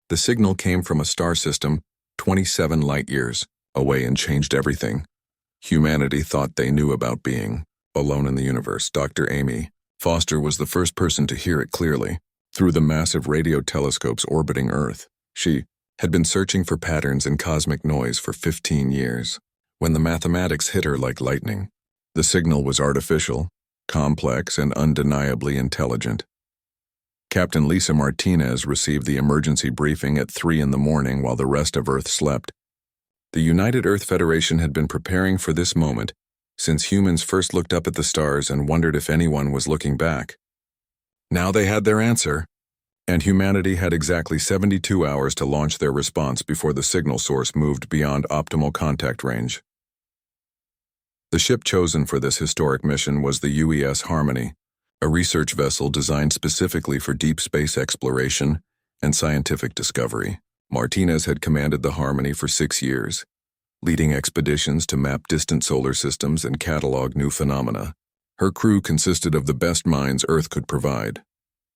The signal came from a star system 27 light-years away and changed everything. Humanity thought they knew about being alone in the universe. Dr. Amy Foster was the first person to hear it clearly. Through the massive radio telescopes orbiting Earth, she had been searching for patterns in cosmic noise for 15 years. When the mathematics hit her like lightning, the signal was artificial, complex, and undeniably intelligent. Captain Lisa Martinez received the emergency briefing at 3 in the morning while the rest of Earth slept. The United Earth Federation had been preparing for this moment since humans first looked up at the stars and wondered if anyone was looking back. Now they had their answer, and humanity had exactly 72 hours to launch their response before the signal source moved beyond optimal contact range. The ship chosen for this historic mission was the UES Harmony, a research vessel designed specifically for deep space exploration and scientific discovery. Martinez had commanded the Harmony for 6 years, leading expeditions to map distant solar systems and catalog new phenomena. Her crew consisted of the best minds Earth could provide: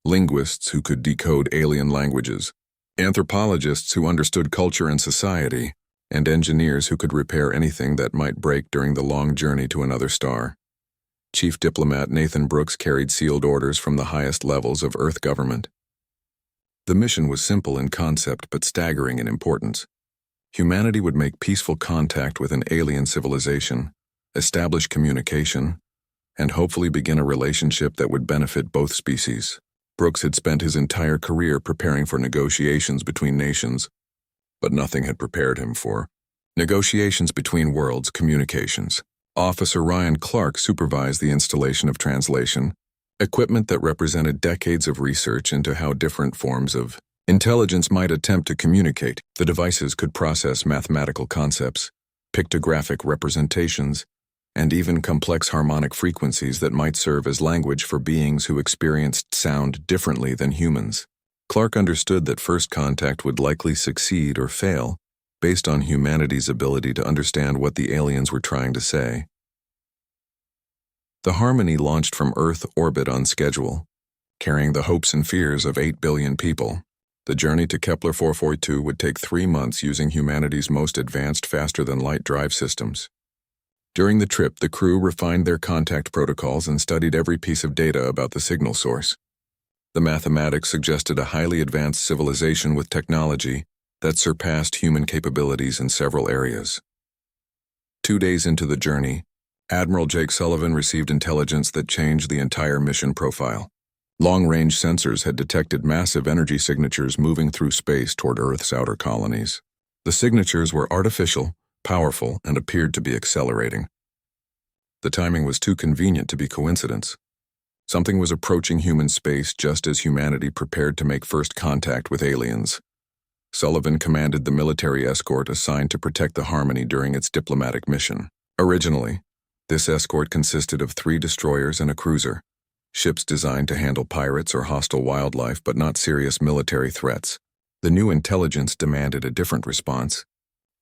linguists who could decode alien languages, anthropologists who understood culture and society, and engineers who could repair anything that might break during the long journey to another star. Chief Diplomat Nathan Brooks carried sealed orders from the highest levels of Earth government. The mission was simple in concept but staggering in importance. Humanity would make peaceful contact with an alien civilization, establish communication, and hopefully begin a relationship that would benefit both species. Brooks had spent his entire career preparing for negotiations between nations, but nothing had prepared him for negotiations between worlds, communications. Officer Ryan Clark supervised the installation of translation, equipment that represented decades of research into how different forms of intelligence might attempt to communicate. The devices could process mathematical concepts, pictographic representations, and even complex harmonic frequencies that might serve as language for beings who experienced sound differently than humans. Clark understood that first contact would likely succeed or fail, based on humanity's ability to understand what the aliens were trying to say. The Harmony launched from Earth orbit on schedule, carrying the hopes and fears of 8 billion people. The journey to Kepler 442 would take 3 months using humanity's most advanced faster-than-light drive systems. During the trip, the crew refined their contact protocols and studied every piece of data about the signal source. The mathematics suggested a highly advanced civilization with technology that surpassed human capabilities in several areas. 2 days into the journey, Admiral Jake Sullivan received intelligence that changed the entire mission profile. Long-range sensors had detected massive energy signatures moving through space toward Earth's outer colonies. The signatures were artificial, powerful, and appeared to be accelerating. The timing was too convenient to be coincidence. Something was approaching human space just as humanity prepared to make first contact with aliens. Sullivan commanded the military escort assigned to protect the Harmony during its diplomatic mission. Originally, this escort consisted of 3 destroyers and a cruiser, ships designed to handle pirates or hostile wildlife but not serious military threats. The new intelligence demanded a different response,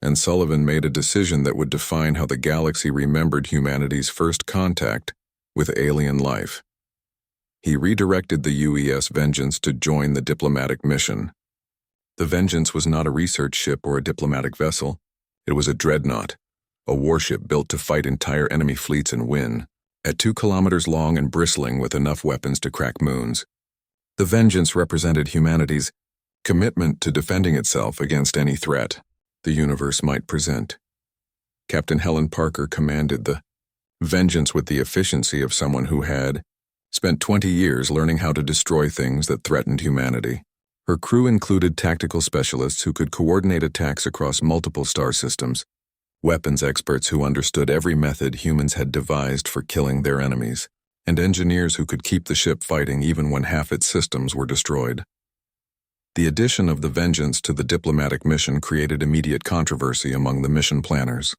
and Sullivan made a decision that would define how the galaxy remembered humanity's first contact with alien life. He redirected the UES Vengeance to join the diplomatic mission. The Vengeance was not a research ship or a diplomatic vessel. It was a Dreadnought, a warship built to fight entire enemy fleets and win. At 2 kilometers long and bristling with enough weapons to crack moons, the Vengeance represented humanity's commitment to defending itself against any threat the universe might present. Captain Helen Parker commanded the Vengeance with the efficiency of someone who had spent 20 years learning how to destroy things that threatened humanity. Her crew included tactical specialists who could coordinate attacks across multiple star systems, weapons experts who understood every method humans had devised for killing their enemies, and engineers who could keep the ship fighting even when half its systems were destroyed. The addition of the Vengeance to the diplomatic mission created immediate controversy among the mission planners.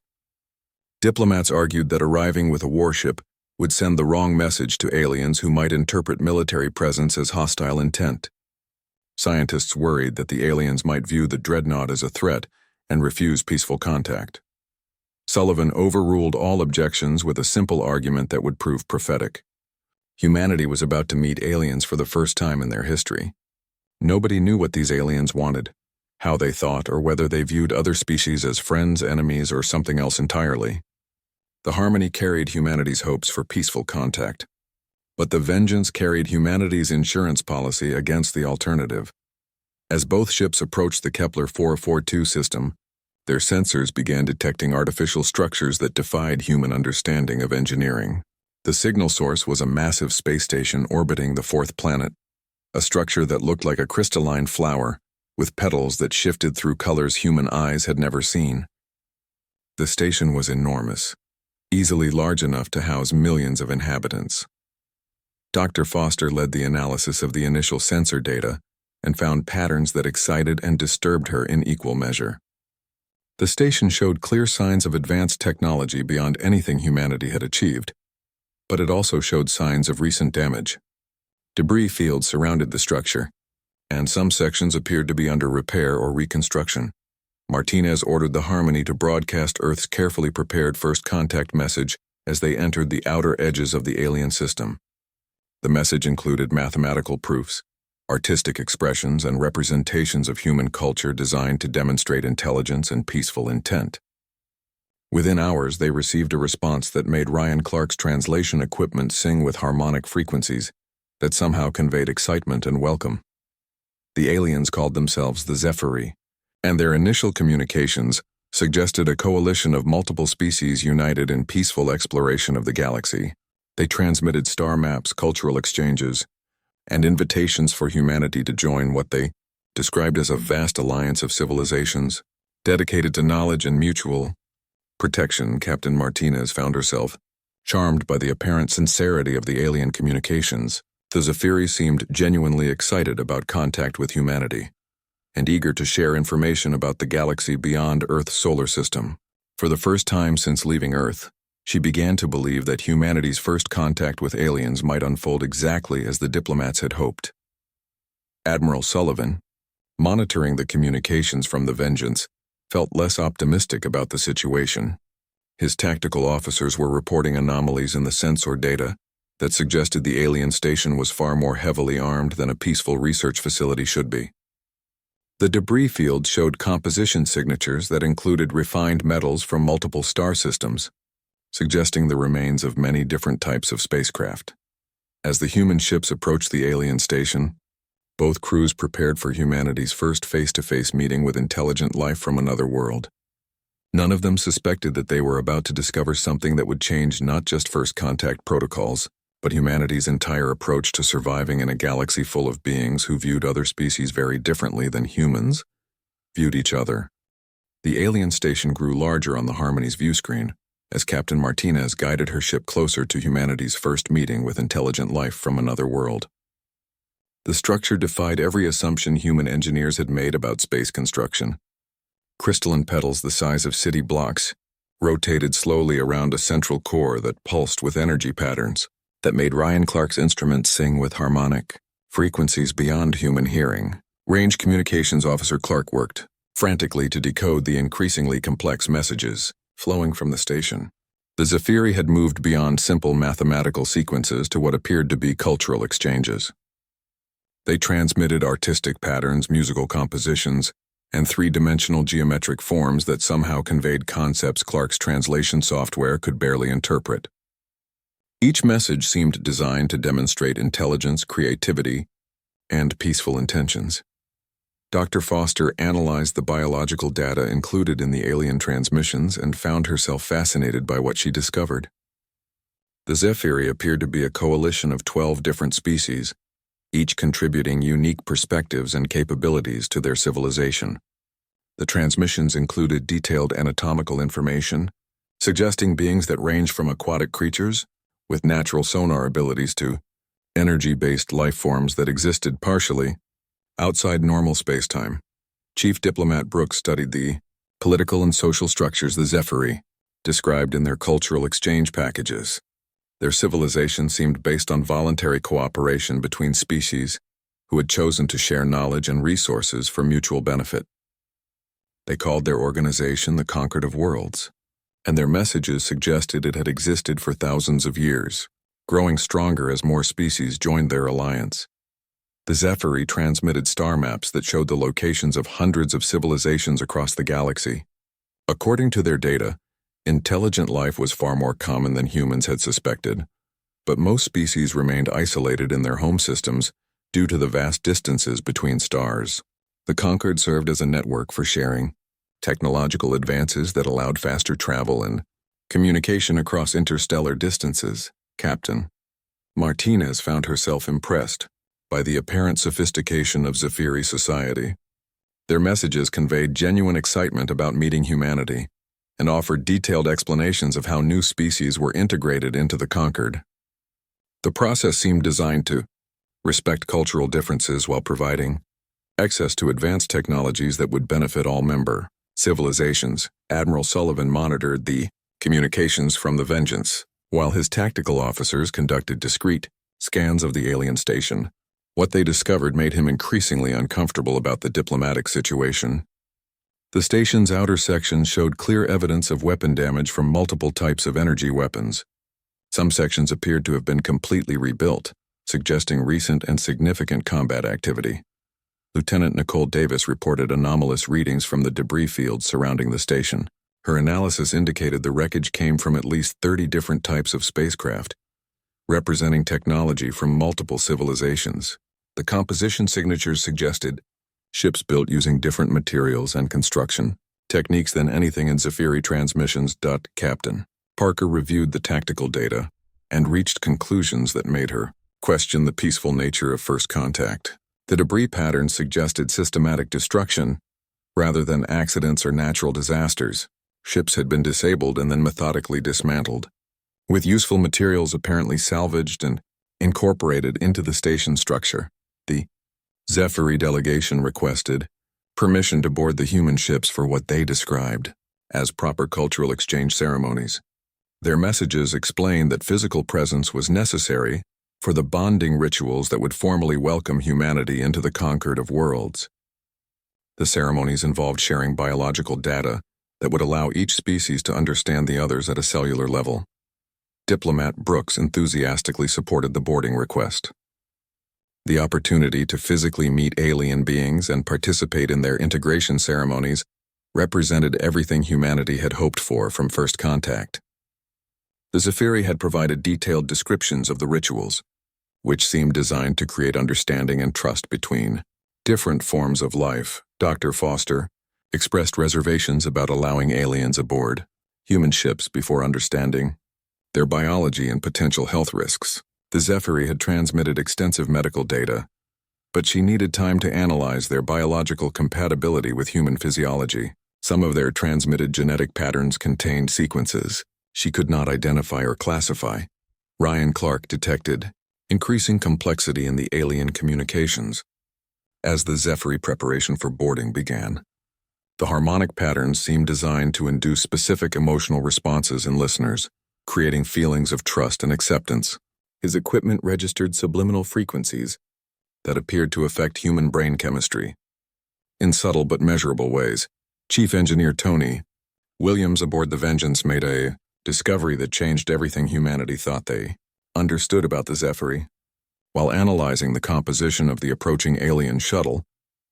Diplomats argued that arriving with a warship would send the wrong message to aliens who might interpret military presence as hostile intent. Scientists worried that the aliens might view the Dreadnought as a threat and refuse peaceful contact. Sullivan overruled all objections with a simple argument that would prove prophetic. Humanity was about to meet aliens for the first time in their history. Nobody knew what these aliens wanted, how they thought, or whether they viewed other species as friends, enemies, or something else entirely. The Harmony carried humanity's hopes for peaceful contact, but the Vengeance carried humanity's insurance policy against the alternative. As both ships approached the Kepler 442 system, their sensors began detecting artificial structures that defied human understanding of engineering. The signal source was a massive space station orbiting the fourth planet, a structure that looked like a crystalline flower, with petals that shifted through colors human eyes had never seen. The station was enormous, easily large enough to house millions of inhabitants. Dr. Foster led the analysis of the initial sensor data and found patterns that excited and disturbed her in equal measure. The station showed clear signs of advanced technology beyond anything humanity had achieved, but it also showed signs of recent damage. Debris fields surrounded the structure, and some sections appeared to be under repair or reconstruction. Martinez ordered the Harmony to broadcast Earth's carefully prepared first contact message as they entered the outer edges of the alien system. The message included mathematical proofs, artistic expressions, and representations of human culture designed to demonstrate intelligence and peaceful intent. Within hours, they received a response that made Ryan Clark's translation equipment sing with harmonic frequencies that somehow conveyed excitement and welcome. The aliens called themselves the Zephyri, and their initial communications suggested a coalition of multiple species united in peaceful exploration of the galaxy. They transmitted star maps, cultural exchanges, and invitations for humanity to join what they described as a vast alliance of civilizations dedicated to knowledge and mutual protection. Captain Martinez found herself charmed by the apparent sincerity of the alien communications. The Zephyri seemed genuinely excited about contact with humanity and eager to share information about the galaxy beyond Earth's solar system. For the first time since leaving Earth, she began to believe that humanity's first contact with aliens might unfold exactly as the diplomats had hoped. Admiral Sullivan, monitoring the communications from the Vengeance, felt less optimistic about the situation. His tactical officers were reporting anomalies in the sensor data that suggested the alien station was far more heavily armed than a peaceful research facility should be. The debris field showed composition signatures that included refined metals from multiple star systems, suggesting the remains of many different types of spacecraft. As the human ships approached the alien station, both crews prepared for humanity's first face-to-face meeting with intelligent life from another world. None of them suspected that they were about to discover something that would change not just first contact protocols, but humanity's entire approach to surviving in a galaxy full of beings who viewed other species very differently than humans viewed each other. The alien station grew larger on the Harmony's view screen as Captain Martinez guided her ship closer to humanity's first meeting with intelligent life from another world. The structure defied every assumption human engineers had made about space construction. Crystalline petals the size of city blocks rotated slowly around a central core that pulsed with energy patterns that made Ryan Clark's instruments sing with harmonic frequencies beyond human hearing. Range Communications Officer Clark worked frantically to decode the increasingly complex messages flowing from the station. The Zephyri had moved beyond simple mathematical sequences to what appeared to be cultural exchanges. They transmitted artistic patterns, musical compositions, and three-dimensional geometric forms that somehow conveyed concepts Clark's translation software could barely interpret. Each message seemed designed to demonstrate intelligence, creativity, and peaceful intentions. Dr. Foster analyzed the biological data included in the alien transmissions and found herself fascinated by what she discovered. The Zephyri appeared to be a coalition of 12 different species, each contributing unique perspectives and capabilities to their civilization. The transmissions included detailed anatomical information, suggesting beings that range from aquatic creatures with natural sonar abilities to energy-based life forms that existed partially outside normal spacetime. Chief Diplomat Brooks studied the political and social structures the Zephyri described in their cultural exchange packages. Their civilization seemed based on voluntary cooperation between species who had chosen to share knowledge and resources for mutual benefit. They called their organization the Concord of Worlds, and their messages suggested it had existed for thousands of years, growing stronger as more species joined their alliance. The Zephyr transmitted star maps that showed the locations of hundreds of civilizations across the galaxy. According to their data, intelligent life was far more common than humans had suspected, but most species remained isolated in their home systems due to the vast distances between stars. The Concord served as a network for sharing technological advances that allowed faster travel and communication across interstellar distances. Captain Martinez found herself impressed by the apparent sophistication of Zephyr society. Their messages conveyed genuine excitement about meeting humanity and offered detailed explanations of how new species were integrated into the Concord. The process seemed designed to respect cultural differences while providing access to advanced technologies that would benefit all member civilizations. Admiral Sullivan monitored the communications from the Vengeance, while his tactical officers conducted discreet scans of the alien station. What they discovered made him increasingly uncomfortable about the diplomatic situation. The station's outer sections showed clear evidence of weapon damage from multiple types of energy weapons. Some sections appeared to have been completely rebuilt, suggesting recent and significant combat activity. Lieutenant Nicole Davis reported anomalous readings from the debris fields surrounding the station. Her analysis indicated the wreckage came from at least 30 different types of spacecraft, representing technology from multiple civilizations. The composition signatures suggested ships built using different materials and construction techniques than anything in Zephyr transmissions. Captain Parker reviewed the tactical data and reached conclusions that made her question the peaceful nature of first contact. The debris patterns suggested systematic destruction rather than accidents or natural disasters. Ships had been disabled and then methodically dismantled, with useful materials apparently salvaged and incorporated into the station structure. The Zephyr delegation requested permission to board the human ships for what they described as proper cultural exchange ceremonies. Their messages explained that physical presence was necessary for the bonding rituals that would formally welcome humanity into the Concord of Worlds. The ceremonies involved sharing biological data that would allow each species to understand the others at a cellular level. Diplomat Brooks enthusiastically supported the boarding request. The opportunity to physically meet alien beings and participate in their integration ceremonies represented everything humanity had hoped for from first contact. The Zephyr had provided detailed descriptions of the rituals, which seemed designed to create understanding and trust between different forms of life. Dr. Foster expressed reservations about allowing aliens aboard human ships before understanding their biology and potential health risks. The Zephyr had transmitted extensive medical data, but she needed time to analyze their biological compatibility with human physiology. Some of their transmitted genetic patterns contained sequences she could not identify or classify. Ryan Clark detected increasing complexity in the alien communications. As the Zephyr preparation for boarding began, the harmonic patterns seemed designed to induce specific emotional responses in listeners, creating feelings of trust and acceptance. His equipment registered subliminal frequencies that appeared to affect human brain chemistry in subtle but measurable ways. Chief Engineer Tony Williams aboard the Vengeance made a discovery that changed everything humanity thought they understood about the Zephyr. While analyzing the composition of the approaching alien shuttle,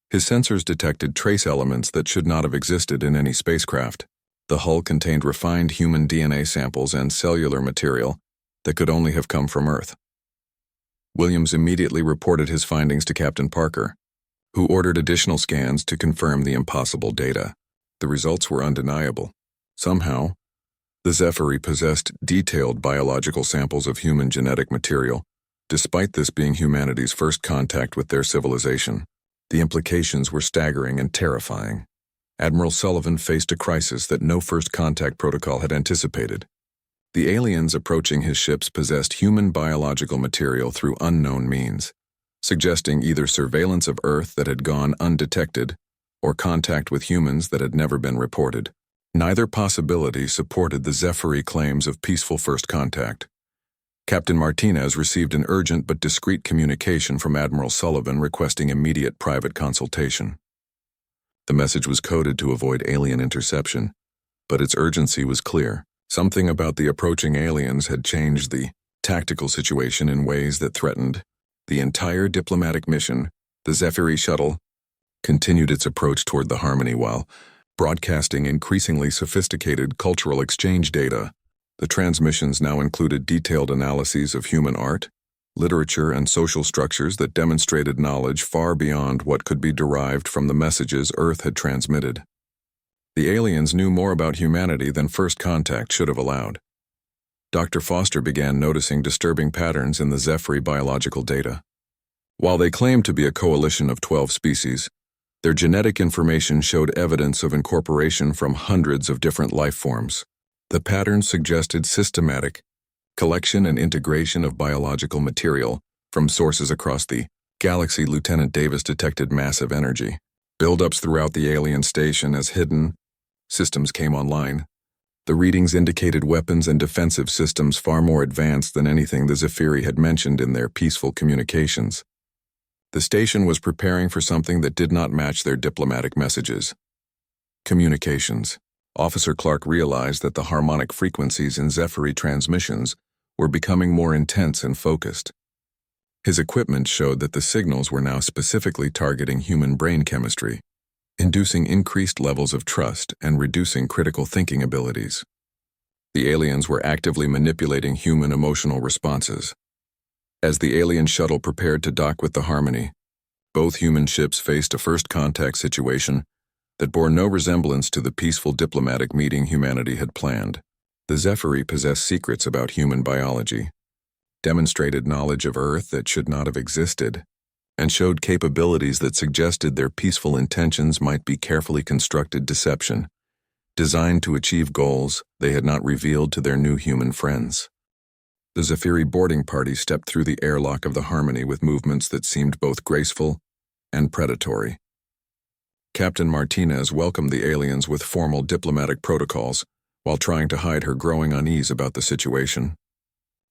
his sensors detected trace elements that should not have existed in any spacecraft. The hull contained refined human DNA samples and cellular material that could only have come from Earth. Williams immediately reported his findings to Captain Parker, who ordered additional scans to confirm the impossible data. The results were undeniable. Somehow, the Zephyr possessed detailed biological samples of human genetic material, despite this being humanity's first contact with their civilization. The implications were staggering and terrifying. Admiral Sullivan faced a crisis that no first contact protocol had anticipated. The aliens approaching his ships possessed human biological material through unknown means, suggesting either surveillance of Earth that had gone undetected or contact with humans that had never been reported. Neither possibility supported the Zephyr claims of peaceful first contact. Captain Martinez received an urgent but discreet communication from Admiral Sullivan requesting immediate private consultation. The message was coded to avoid alien interception, but its urgency was clear. Something about the approaching aliens had changed the tactical situation in ways that threatened The entire diplomatic mission, the Zephyri shuttle, continued its approach toward the Harmony while broadcasting increasingly sophisticated cultural exchange data. The transmissions now included detailed analyses of human art, literature, and social structures that demonstrated knowledge far beyond what could be derived from the messages Earth had transmitted. The aliens knew more about humanity than first contact should have allowed. Dr. Foster began noticing disturbing patterns in the Zephyri biological data. While they claimed to be a coalition of 12 species, their genetic information showed evidence of incorporation from hundreds of different life forms. The patterns suggested systematic collection and integration of biological material from sources across the galaxy. Lieutenant Davis detected massive energy buildups throughout the alien station as hidden systems came online. The readings indicated weapons and defensive systems far more advanced than anything the Zephyri had mentioned in their peaceful communications. The station was preparing for something that did not match their diplomatic messages. Communications. Officer Clark realized that the harmonic frequencies in Zephyri transmissions were becoming more intense and focused. His equipment showed that the signals were now specifically targeting human brain chemistry, inducing increased levels of trust and reducing critical thinking abilities. The aliens were actively manipulating human emotional responses. As the alien shuttle prepared to dock with the Harmony, both human ships faced a first contact situation that bore no resemblance to the peaceful diplomatic meeting humanity had planned. The Zephyri possessed secrets about human biology, demonstrated knowledge of Earth that should not have existed, and showed capabilities that suggested their peaceful intentions might be carefully constructed deception, designed to achieve goals they had not revealed to their new human friends. The Zephyri boarding party stepped through the airlock of the Harmony with movements that seemed both graceful and predatory. Captain Martinez welcomed the aliens with formal diplomatic protocols while trying to hide her growing unease about the situation.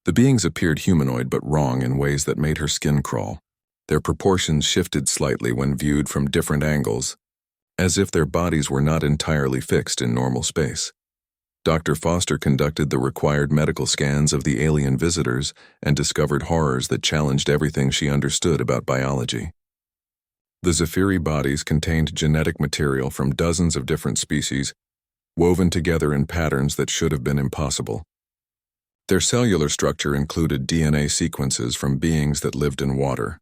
The beings appeared humanoid but wrong in ways that made her skin crawl. Their proportions shifted slightly when viewed from different angles, as if their bodies were not entirely fixed in normal space. Dr. Foster conducted the required medical scans of the alien visitors and discovered horrors that challenged everything she understood about biology. The Zephyri bodies contained genetic material from dozens of different species, woven together in patterns that should have been impossible. Their cellular structure included DNA sequences from beings that lived in water,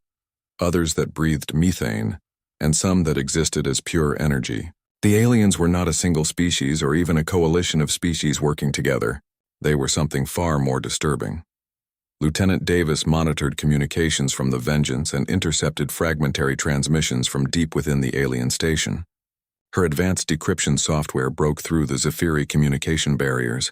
others that breathed methane, and some that existed as pure energy. The aliens were not a single species or even a coalition of species working together. They were something far more disturbing. Lieutenant Davis monitored communications from the Vengeance and intercepted fragmentary transmissions from deep within the alien station. Her advanced decryption software broke through the Zephyri communication barriers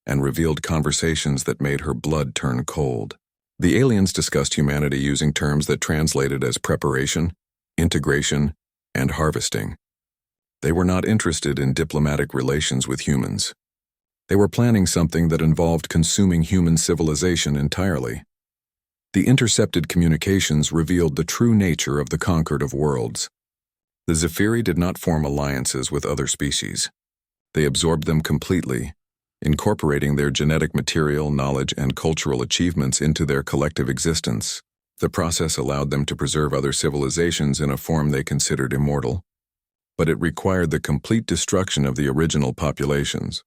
and revealed conversations that made her blood turn cold. The aliens discussed humanity using terms that translated as preparation, integration, and harvesting. They were not interested in diplomatic relations with humans. They were planning something that involved consuming human civilization entirely. The intercepted communications revealed the true nature of the conquered of worlds. The Zephyri did not form alliances with other species. They absorbed them completely, incorporating their genetic material, knowledge, and cultural achievements into their collective existence. The process allowed them to preserve other civilizations in a form they considered immortal, but it required the complete destruction of the original populations.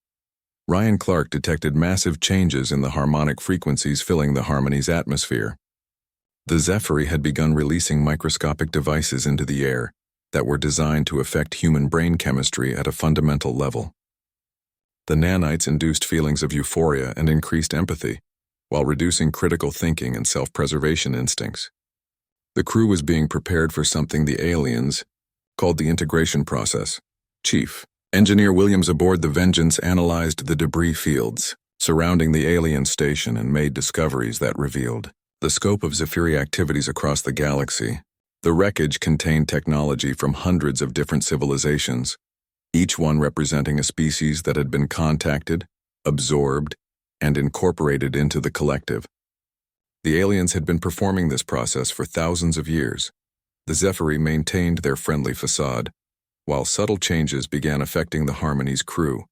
Ryan Clark detected massive changes in the harmonic frequencies filling the Harmony's atmosphere. The Zephyri had begun releasing microscopic devices into the air that were designed to affect human brain chemistry at a fundamental level. The nanites induced feelings of euphoria and increased empathy, while reducing critical thinking and self-preservation instincts. The crew was being prepared for something the aliens called the integration process. Chief Engineer Williams aboard the Vengeance analyzed the debris fields surrounding the alien station and made discoveries that revealed the scope of Zephyri activities across the galaxy. The wreckage contained technology from hundreds of different civilizations, each one representing a species that had been contacted, absorbed, and incorporated into the collective. The aliens had been performing this process for thousands of years. The Zephyri maintained their friendly facade, while subtle changes began affecting the Harmony's crew.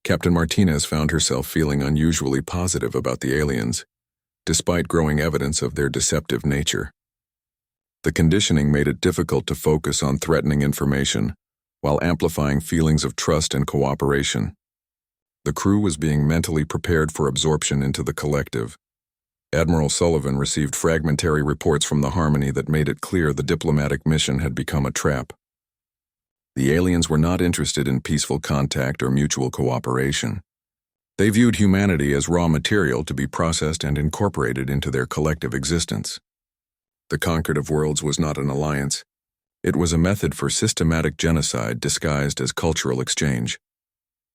Captain Martinez found herself feeling unusually positive about the aliens. despite growing evidence of their deceptive nature. The conditioning made it difficult to focus on threatening information, while amplifying feelings of trust and cooperation. The crew was being mentally prepared for absorption into the collective. Admiral Sullivan received fragmentary reports from the Harmony that made it clear the diplomatic mission had become a trap. The aliens were not interested in peaceful contact or mutual cooperation. They viewed humanity as raw material to be processed and incorporated into their collective existence. The Concord of Worlds was not an alliance. It was a method for systematic genocide disguised as cultural exchange.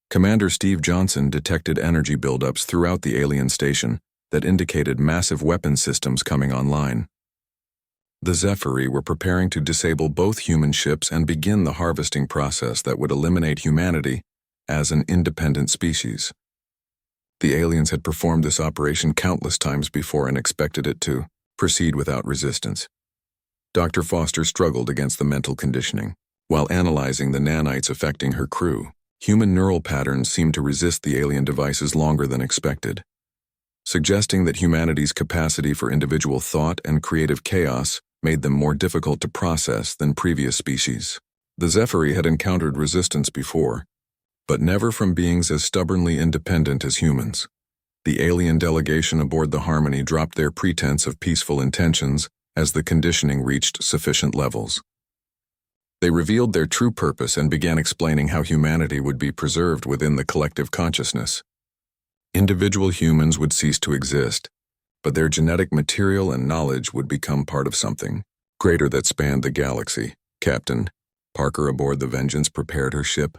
Commander Steve Johnson detected energy buildups throughout the alien station that indicated massive weapon systems coming online. The Zephyri were preparing to disable both human ships and begin the harvesting process that would eliminate humanity as an independent species. The aliens had performed this operation countless times before and expected it to proceed without resistance. Dr. Foster struggled against the mental conditioning. While analyzing the nanites affecting her crew, human neural patterns seemed to resist the alien devices longer than expected, suggesting that humanity's capacity for individual thought and creative chaos made them more difficult to process than previous species. The Zephyri had encountered resistance before, but never from beings as stubbornly independent as humans. The alien delegation aboard the Harmony dropped their pretense of peaceful intentions as the conditioning reached sufficient levels. They revealed their true purpose and began explaining how humanity would be preserved within the collective consciousness. Individual humans would cease to exist, but their genetic material and knowledge would become part of something greater that spanned the galaxy. Captain Parker aboard the Vengeance prepared her ship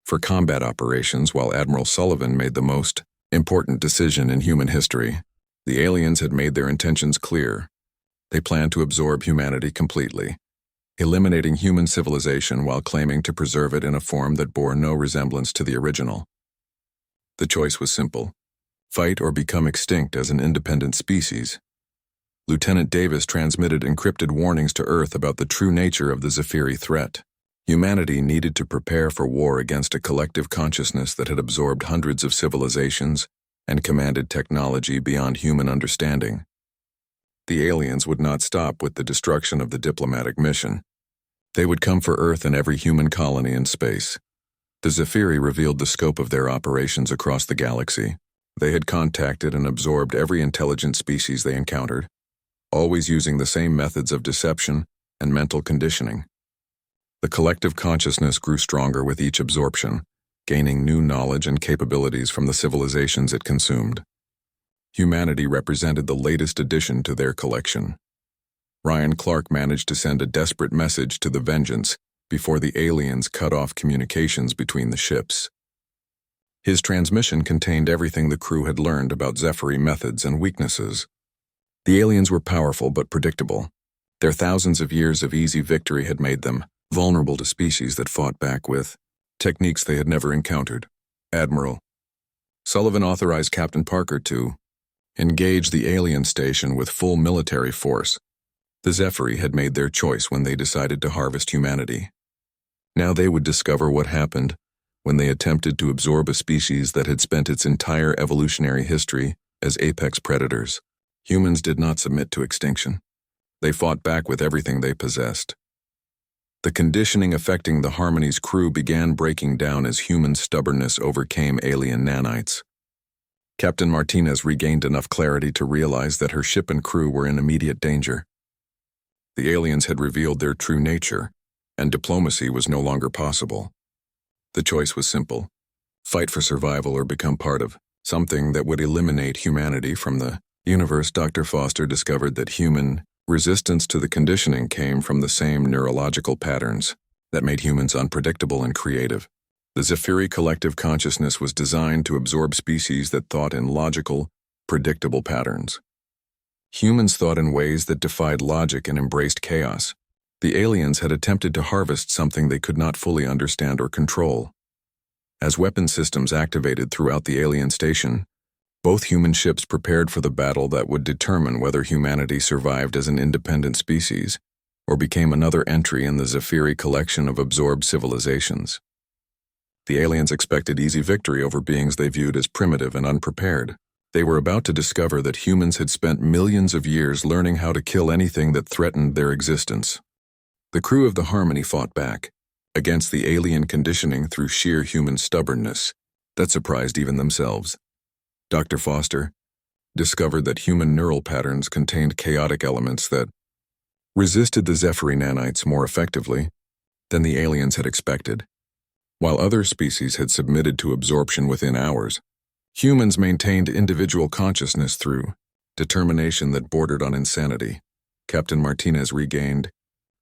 for combat operations while Admiral Sullivan made the most important decision in human history. The aliens had made their intentions clear. They planned to absorb humanity completely, eliminating human civilization while claiming to preserve it in a form that bore no resemblance to the original. The choice was simple: fight or become extinct as an independent species. Lieutenant Davis transmitted encrypted warnings to Earth about the true nature of the Zephyri threat. Humanity needed to prepare for war against a collective consciousness that had absorbed hundreds of civilizations and commanded technology beyond human understanding. The aliens would not stop with the destruction of the diplomatic mission. They would come for Earth and every human colony in space. The Zephyri revealed the scope of their operations across the galaxy. They had contacted and absorbed every intelligent species they encountered, always using the same methods of deception and mental conditioning. The collective consciousness grew stronger with each absorption, gaining new knowledge and capabilities from the civilizations it consumed. Humanity represented the latest addition to their collection. Ryan Clark managed to send a desperate message to the Vengeance before the aliens cut off communications between the ships. His transmission contained everything the crew had learned about Zephyri methods and weaknesses. The aliens were powerful but predictable. Their thousands of years of easy victory had made them vulnerable to species that fought back with techniques they had never encountered. Admiral Sullivan authorized Captain Parker to engage the alien station with full military force. The Zephyri had made their choice when they decided to harvest humanity. Now they would discover what happened when they attempted to absorb a species that had spent its entire evolutionary history as apex predators. Humans did not submit to extinction. They fought back with everything they possessed. The conditioning affecting the Harmony's crew began breaking down as human stubbornness overcame alien nanites. Captain Martinez regained enough clarity to realize that her ship and crew were in immediate danger. The aliens had revealed their true nature, and diplomacy was no longer possible. The choice was simple: fight for survival or become part of something that would eliminate humanity from the universe. Dr. Foster discovered that human resistance to the conditioning came from the same neurological patterns that made humans unpredictable and creative. The Zephyri collective consciousness was designed to absorb species that thought in logical, predictable patterns. Humans thought in ways that defied logic and embraced chaos. The aliens had attempted to harvest something they could not fully understand or control. As weapon systems activated throughout the alien station, both human ships prepared for the battle that would determine whether humanity survived as an independent species or became another entry in the Zephyri collection of absorbed civilizations. The aliens expected easy victory over beings they viewed as primitive and unprepared. They were about to discover that humans had spent millions of years learning how to kill anything that threatened their existence. The crew of the Harmony fought back against the alien conditioning through sheer human stubbornness that surprised even themselves. Dr. Foster discovered that human neural patterns contained chaotic elements that resisted the Zephyri nanites more effectively than the aliens had expected. While other species had submitted to absorption within hours, humans maintained individual consciousness through determination that bordered on insanity. Captain Martinez regained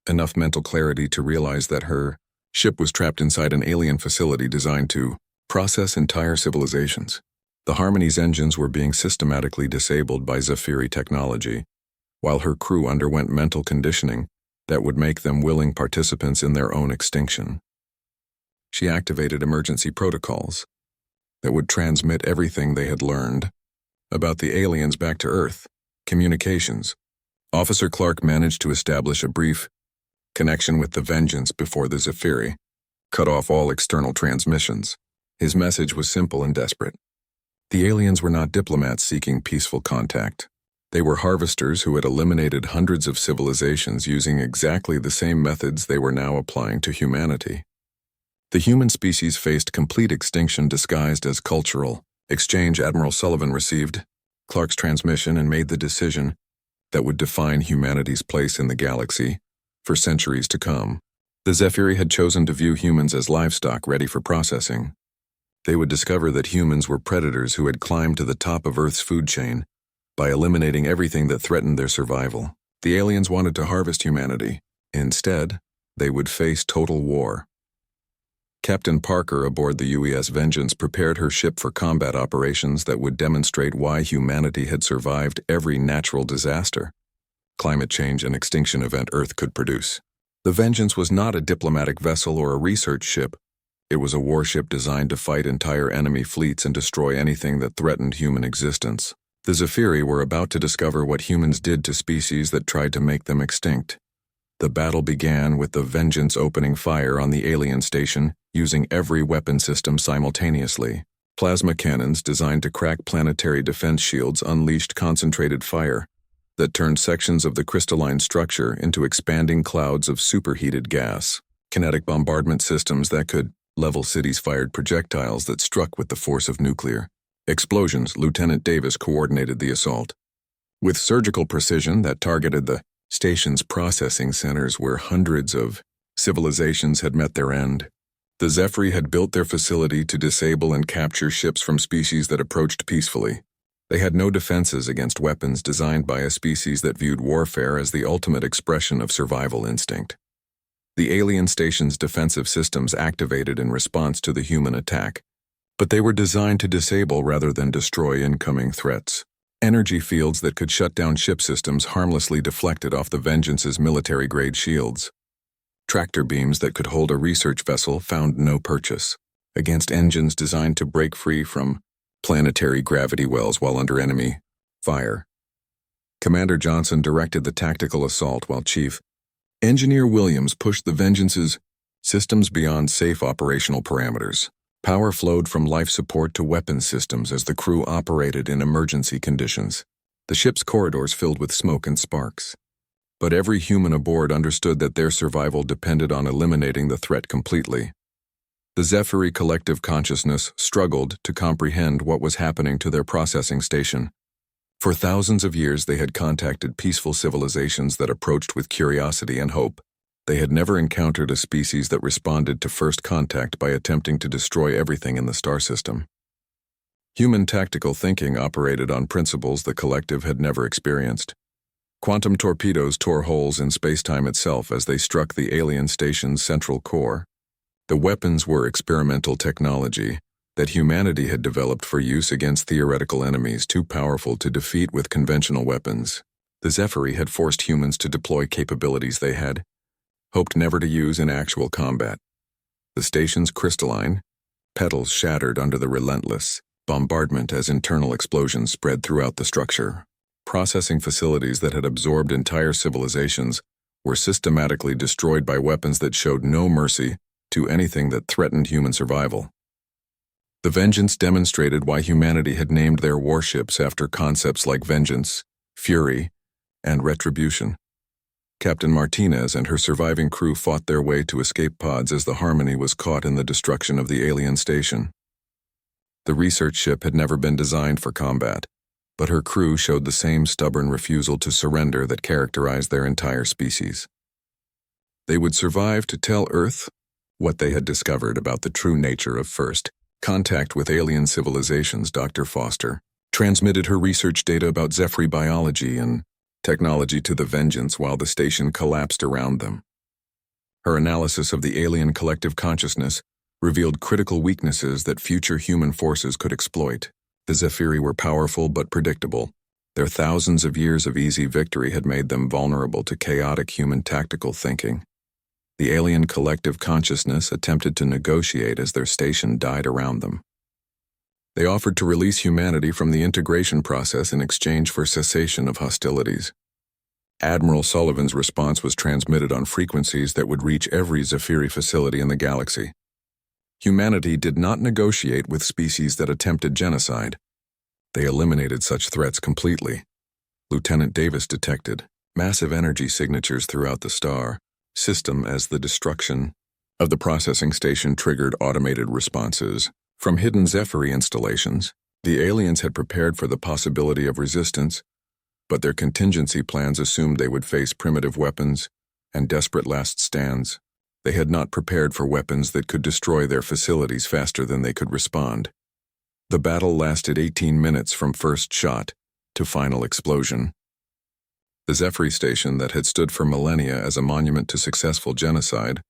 enough mental clarity to realize that her ship was trapped inside an alien facility designed to process entire civilizations. The Harmony's engines were being systematically disabled by Zephyri technology, while her crew underwent mental conditioning that would make them willing participants in their own extinction. She activated emergency protocols that would transmit everything they had learned about the aliens back to Earth. Communications. Officer Clark managed to establish a brief connection with the Vengeance before the Zephyri cut off all external transmissions. His message was simple and desperate. The aliens were not diplomats seeking peaceful contact. They were harvesters who had eliminated hundreds of civilizations using exactly the same methods they were now applying to humanity. The human species faced complete extinction disguised as cultural exchange. Admiral Sullivan received Clark's transmission and made the decision that would define humanity's place in the galaxy for centuries to come. The Zephyri had chosen to view humans as livestock ready for processing. They would discover that humans were predators who had climbed to the top of Earth's food chain by eliminating everything that threatened their survival. The aliens wanted to harvest humanity. Instead, they would face total war. Captain Parker aboard the UES Vengeance prepared her ship for combat operations that would demonstrate why humanity had survived every natural disaster, climate change, and extinction event Earth could produce. The Vengeance was not a diplomatic vessel or a research ship. It was a warship designed to fight entire enemy fleets and destroy anything that threatened human existence. The Zephyri were about to discover what humans did to species that tried to make them extinct. The battle began with the Vengeance opening fire on the alien station, using every weapon system simultaneously. Plasma cannons designed to crack planetary defense shields unleashed concentrated fire that turned sections of the crystalline structure into expanding clouds of superheated gas. Kinetic bombardment systems that could level cities fired projectiles that struck with the force of nuclear explosions. Lieutenant Davis coordinated the assault with surgical precision that targeted the station's processing centers where hundreds of civilizations had met their end. The Zephyri had built their facility to disable and capture ships from species that approached peacefully. They had no defenses against weapons designed by a species that viewed warfare as the ultimate expression of survival instinct. The alien station's defensive systems activated in response to the human attack, but they were designed to disable rather than destroy incoming threats. Energy fields that could shut down ship systems harmlessly deflected off the Vengeance's military-grade shields. Tractor beams that could hold a research vessel found no purchase against engines designed to break free from planetary gravity wells while under enemy fire. Commander Johnson directed the tactical assault while Chief Engineer Williams pushed the Vengeance's systems beyond safe operational parameters. Power flowed from life support to weapons systems as the crew operated in emergency conditions. The ship's corridors filled with smoke and sparks. But every human aboard understood that their survival depended on eliminating the threat completely. The Zephyri collective consciousness struggled to comprehend what was happening to their processing station. For thousands of years they had contacted peaceful civilizations that approached with curiosity and hope. They had never encountered a species that responded to first contact by attempting to destroy everything in the star system. Human tactical thinking operated on principles the collective had never experienced. Quantum torpedoes tore holes in space-time itself as they struck the alien station's central core. The weapons were experimental technology that humanity had developed for use against theoretical enemies too powerful to defeat with conventional weapons. The Zephyri had forced humans to deploy capabilities they had hoped never to use in actual combat. The station's crystalline petals shattered under the relentless bombardment as internal explosions spread throughout the structure. Processing facilities that had absorbed entire civilizations were systematically destroyed by weapons that showed no mercy to anything that threatened human survival. The Vengeance demonstrated why humanity had named their warships after concepts like vengeance, fury, and retribution. Captain Martinez and her surviving crew fought their way to escape pods as the Harmony was caught in the destruction of the alien station. The research ship had never been designed for combat, but her crew showed the same stubborn refusal to surrender that characterized their entire species. They would survive to tell Earth what they had discovered about the true nature of first contact with alien civilizations. Dr. Foster transmitted her research data about Zephyri biology and technology to the Vengeance while the station collapsed around them. Her analysis of the alien collective consciousness revealed critical weaknesses that future human forces could exploit. The Zephyri were powerful but predictable. Their thousands of years of easy victory had made them vulnerable to chaotic human tactical thinking. The alien collective consciousness attempted to negotiate as their station died around them. They offered to release humanity from the integration process in exchange for cessation of hostilities. Admiral Sullivan's response was transmitted on frequencies that would reach every Zephyri facility in the galaxy. Humanity did not negotiate with species that attempted genocide. They eliminated such threats completely. Lieutenant Davis detected massive energy signatures throughout the star system as the destruction of the processing station triggered automated responses from hidden Zephyri installations. The aliens had prepared for the possibility of resistance, but their contingency plans assumed they would face primitive weapons and desperate last stands. They had not prepared for weapons that could destroy their facilities faster than they could respond. The battle lasted 18 minutes from first shot to final explosion. The Zephyri station that had stood for millennia as a monument to successful genocide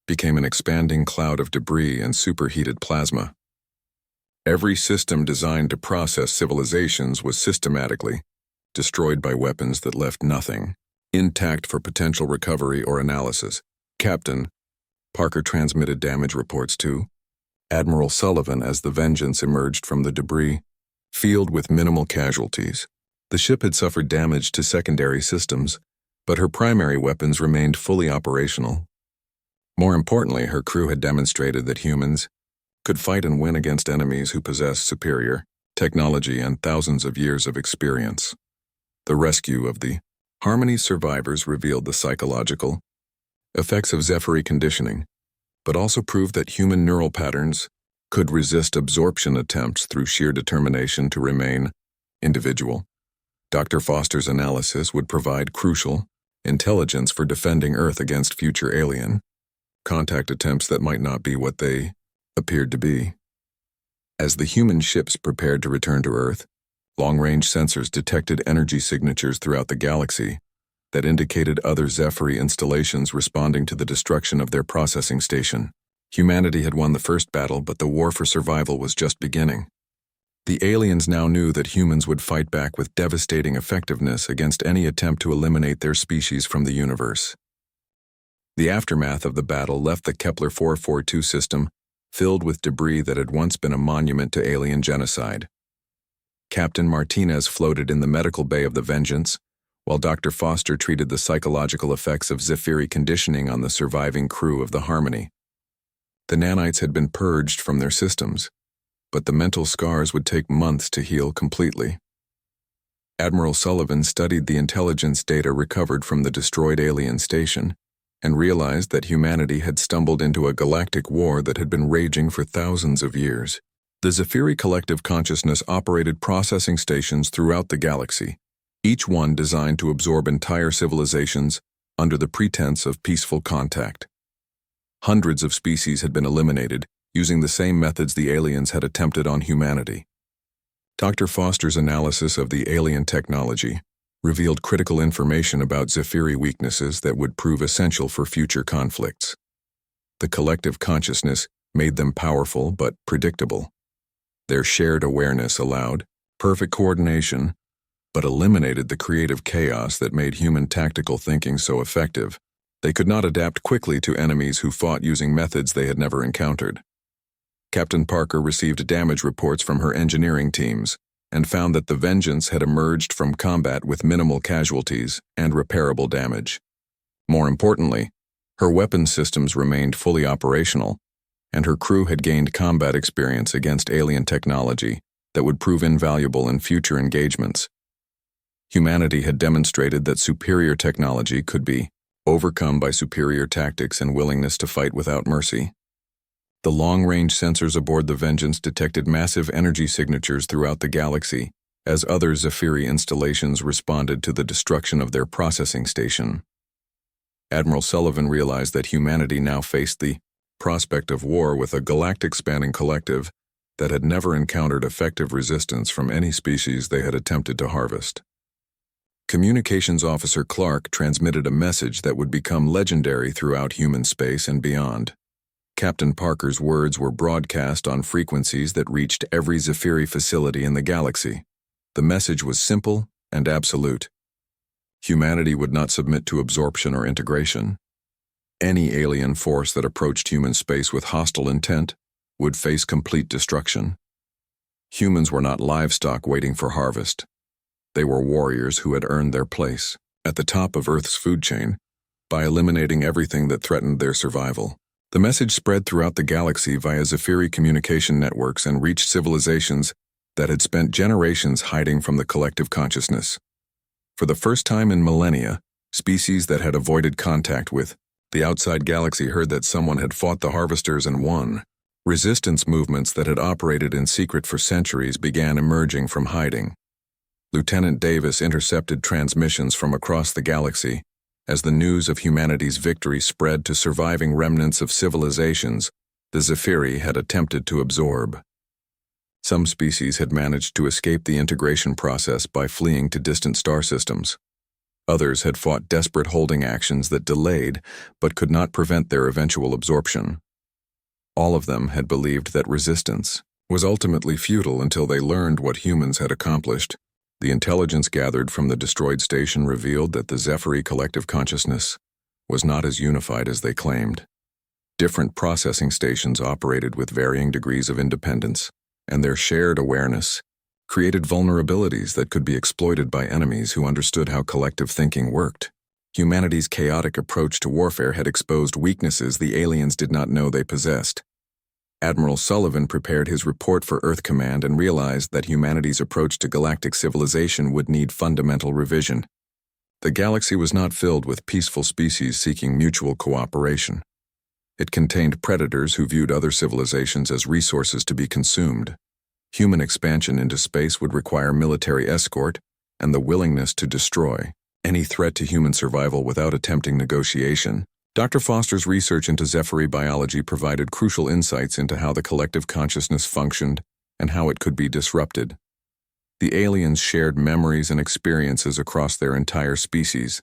became an expanding cloud of debris and superheated plasma. Every system designed to process civilizations was systematically destroyed by weapons that left nothing intact for potential recovery or analysis. Captain Parker transmitted damage reports to Admiral Sullivan as the Vengeance emerged from the debris field with minimal casualties. The ship had suffered damage to secondary systems, but her primary weapons remained fully operational. More importantly, her crew had demonstrated that humans could fight and win against enemies who possessed superior technology and thousands of years of experience. The rescue of the Harmony survivors revealed the psychological effects of Zephyri conditioning, but also proved that human neural patterns could resist absorption attempts through sheer determination to remain individual. Dr. Foster's analysis would provide crucial intelligence for defending Earth against future alien contact attempts that might not be what they appeared to be. As the human ships prepared to return to Earth, long-range sensors detected energy signatures throughout the galaxy that indicated other Zephyri installations responding to the destruction of their processing station. Humanity had won the first battle, but the war for survival was just beginning. The aliens now knew that humans would fight back with devastating effectiveness against any attempt to eliminate their species from the universe. The aftermath of the battle left the Kepler 442 system filled with debris that had once been a monument to alien genocide. Captain Martinez floated in the medical bay of the Vengeance, while Dr. Foster treated the psychological effects of Zephyri conditioning on the surviving crew of the Harmony. The nanites had been purged from their systems, but the mental scars would take months to heal completely. Admiral Sullivan studied the intelligence data recovered from the destroyed alien station and realized that humanity had stumbled into a galactic war that had been raging for thousands of years. The Zephyri collective consciousness operated processing stations throughout the galaxy, each one designed to absorb entire civilizations under the pretense of peaceful contact. Hundreds of species had been eliminated, using the same methods the aliens had attempted on humanity. Dr. Foster's analysis of the alien technology revealed critical information about Zephyri weaknesses that would prove essential for future conflicts. The collective consciousness made them powerful but predictable. Their shared awareness allowed perfect coordination, but eliminated the creative chaos that made human tactical thinking so effective. They could not adapt quickly to enemies who fought using methods they had never encountered. Captain Parker received damage reports from her engineering teams and found that the Vengeance had emerged from combat with minimal casualties and repairable damage. More importantly, her weapon systems remained fully operational, and her crew had gained combat experience against alien technology that would prove invaluable in future engagements. Humanity had demonstrated that superior technology could be overcome by superior tactics and willingness to fight without mercy. The long-range sensors aboard the Vengeance detected massive energy signatures throughout the galaxy as other Zephyri installations responded to the destruction of their processing station. Admiral Sullivan realized that humanity now faced the prospect of war with a galactic-spanning collective that had never encountered effective resistance from any species they had attempted to harvest. Communications Officer Clark transmitted a message that would become legendary throughout human space and beyond. Captain Parker's words were broadcast on frequencies that reached every Zephyri facility in the galaxy. The message was simple and absolute. Humanity would not submit to absorption or integration. Any alien force that approached human space with hostile intent would face complete destruction. Humans were not livestock waiting for harvest. They were warriors who had earned their place at the top of Earth's food chain by eliminating everything that threatened their survival. The message spread throughout the galaxy via Zephyri communication networks and reached civilizations that had spent generations hiding from the collective consciousness. For the first time in millennia, species that had avoided contact with the outside galaxy heard that someone had fought the harvesters and won. Resistance movements that had operated in secret for centuries began emerging from hiding. Lieutenant Davis intercepted transmissions from across the galaxy as the news of humanity's victory spread to surviving remnants of civilizations the Zephyri had attempted to absorb. Some species had managed to escape the integration process by fleeing to distant star systems. Others had fought desperate holding actions that delayed but could not prevent their eventual absorption. All of them had believed that resistance was ultimately futile until they learned what humans had accomplished. The intelligence gathered from the destroyed station revealed that the Zephyri collective consciousness was not as unified as they claimed. Different processing stations operated with varying degrees of independence, and their shared awareness created vulnerabilities that could be exploited by enemies who understood how collective thinking worked. Humanity's chaotic approach to warfare had exposed weaknesses the aliens did not know they possessed. Admiral Sullivan prepared his report for Earth Command and realized that humanity's approach to galactic civilization would need fundamental revision. The galaxy was not filled with peaceful species seeking mutual cooperation. It contained predators who viewed other civilizations as resources to be consumed. Human expansion into space would require military escort and the willingness to destroy any threat to human survival without attempting negotiation. Dr. Foster's research into Zephyri biology provided crucial insights into how the collective consciousness functioned and how it could be disrupted. The aliens shared memories and experiences across their entire species,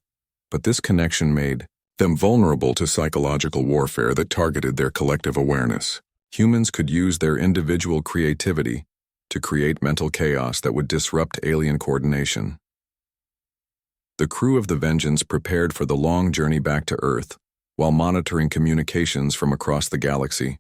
but this connection made them vulnerable to psychological warfare that targeted their collective awareness. Humans could use their individual creativity to create mental chaos that would disrupt alien coordination. The crew of the Vengeance prepared for the long journey back to Earth, while monitoring communications from across the galaxy.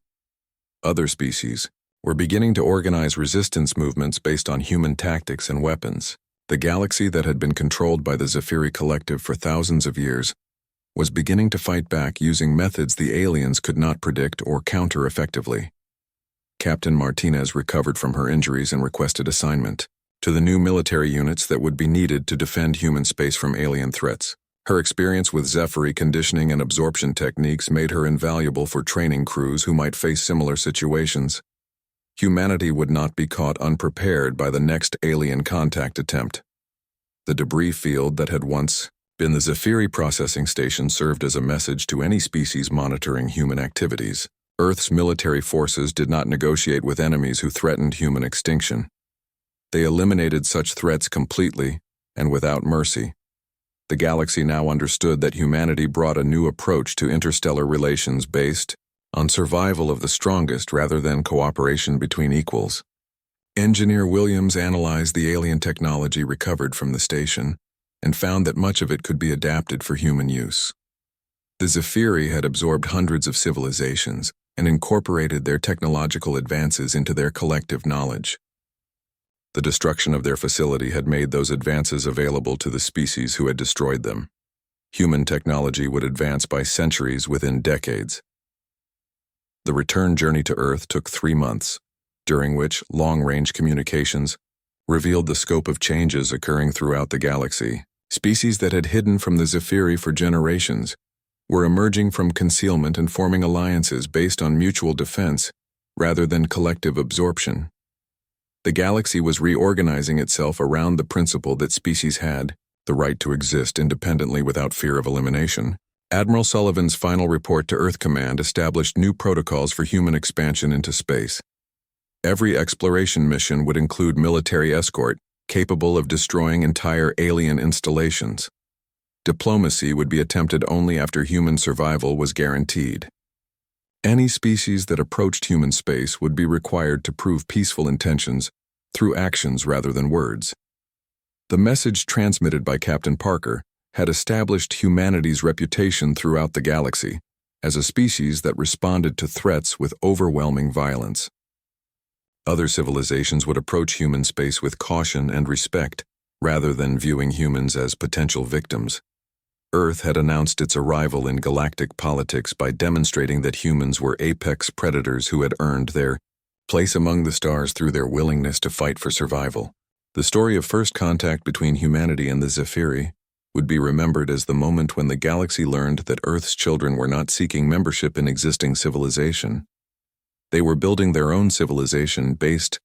Other species were beginning to organize resistance movements based on human tactics and weapons. The galaxy that had been controlled by the Zephyri collective for thousands of years was beginning to fight back using methods the aliens could not predict or counter effectively. Captain Martinez recovered from her injuries and requested assignment to the new military units that would be needed to defend human space from alien threats. Her experience with Zephyri conditioning and absorption techniques made her invaluable for training crews who might face similar situations. Humanity would not be caught unprepared by the next alien contact attempt. The debris field that had once been the Zephyri processing station served as a message to any species monitoring human activities. Earth's military forces did not negotiate with enemies who threatened human extinction. They eliminated such threats completely and without mercy. The galaxy now understood that humanity brought a new approach to interstellar relations based on survival of the strongest rather than cooperation between equals. Engineer Williams analyzed the alien technology recovered from the station and found that much of it could be adapted for human use. The Zephyri had absorbed hundreds of civilizations and incorporated their technological advances into their collective knowledge. The destruction of their facility had made those advances available to the species who had destroyed them. Human technology would advance by centuries within decades. The return journey to Earth took 3 months, during which long-range communications revealed the scope of changes occurring throughout the galaxy. Species that had hidden from the Zephyri for generations were emerging from concealment and forming alliances based on mutual defense rather than collective absorption. The galaxy was reorganizing itself around the principle that species had the right to exist independently without fear of elimination. Admiral Sullivan's final report to Earth Command established new protocols for human expansion into space. Every exploration mission would include military escort capable of destroying entire alien installations. Diplomacy would be attempted only after human survival was guaranteed. Any species that approached human space would be required to prove peaceful intentions through actions rather than words. The message transmitted by Captain Parker had established humanity's reputation throughout the galaxy as a species that responded to threats with overwhelming violence. Other civilizations would approach human space with caution and respect, rather than viewing humans as potential victims. Earth had announced its arrival in galactic politics by demonstrating that humans were apex predators who had earned their place among the stars through their willingness to fight for survival. The story of first contact between humanity and the Zephyri would be remembered as the moment when the galaxy learned that Earth's children were not seeking membership in existing civilization. They were building their own civilization based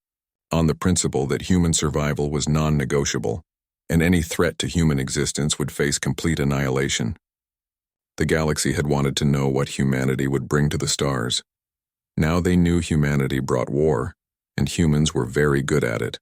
on the principle that human survival was non-negotiable, and any threat to human existence would face complete annihilation. The galaxy had wanted to know what humanity would bring to the stars. Now they knew humanity brought war, and humans were very good at it.